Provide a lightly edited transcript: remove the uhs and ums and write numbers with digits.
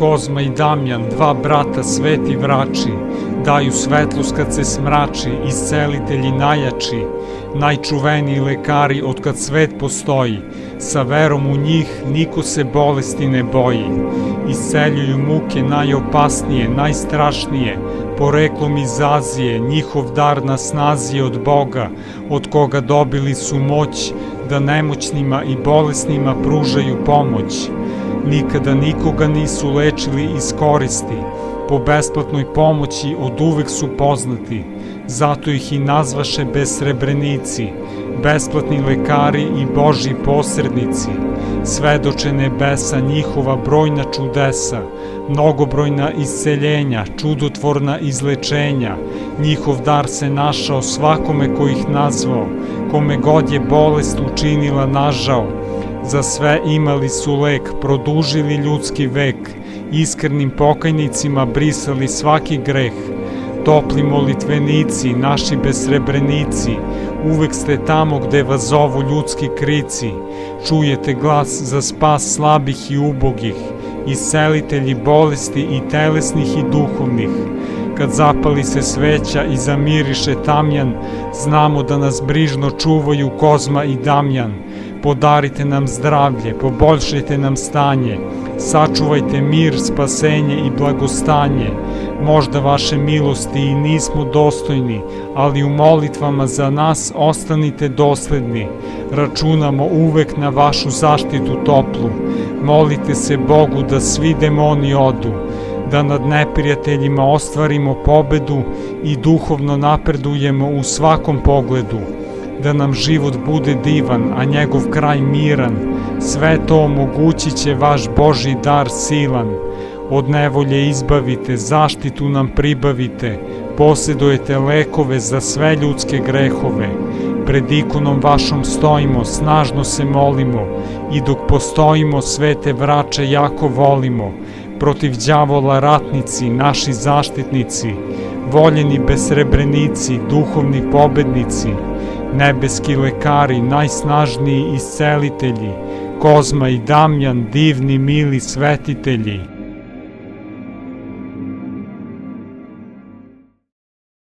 Kozma i Damjan, dva brata sveti vrači, daju svetlost kad se smrači, iscelitelji najjači, najčuveniji lekari od kad svet postoji, sa verom u njih niko se bolesti ne boji. Isceljuju muke najopasnije, najstrašnije, poreklom iz Azije, njihov dar na snazi je od Boga, od koga dobili su moć da nemoćnima i bolesnima pružaju pomoć. Nikada nikoga nisu lečili iz koristi, po besplatnoj pomoći od uvek su poznati, zato ih i nazvaše besrebrenici, besplatni lekari i Božji posrednici. Svedoče nebesa njihova brojna čudesa, mnogobrojna isceljenja, čudotvorna izlečenja. Njihov dar se našao svakome ko ih nazvao, kome god je bolest učinila nažao. Za sve imali su lek, produžili ljudski vek, iskrenim pokajnicima brisali svaki greh. Topli molitvenici, naši besrebrenici, uvek ste tamo gde vas zovu ljudski krici. Čujete glas za spas slabih i ubogih, iscelitelji bolesti i telesnih i duhovnih. Kad zapali se sveća i zamiriše tamjan, znamo da nas brižno čuvaju Kozma i Damjan. Podarite nam zdravlje, poboljšajte nam stanje, sačuvajte mir, spasenje i blagostanje. Možda vaše milosti i nismo dostojni, ali u molitvama za nas ostanite dosledni. Računamo uvek na vašu zaštitu toplu. Molite se Bogu da svi demoni odu, da nad neprijateljima ostvarimo pobedu i duhovno napredujemo u svakom pogledu. Da nam život bude divan, a njegov kraj miran. Sve to omogućit će vaš Božji dar silan. Od nevolje izbavite, zaštitu nam pribavite, posjedujete lekove za sve ljudske grehove. Pred ikonom vašom stojimo, snažno se molimo i dok postojimo svete vrače jako volimo. Protiv đavola ratnici, naši zaštitnici, voljeni besrebrenici, duhovni pobednici, nebeski lekari, najsnažniji iscelitelji, Kozma i Damjan, divni, mili svetitelji.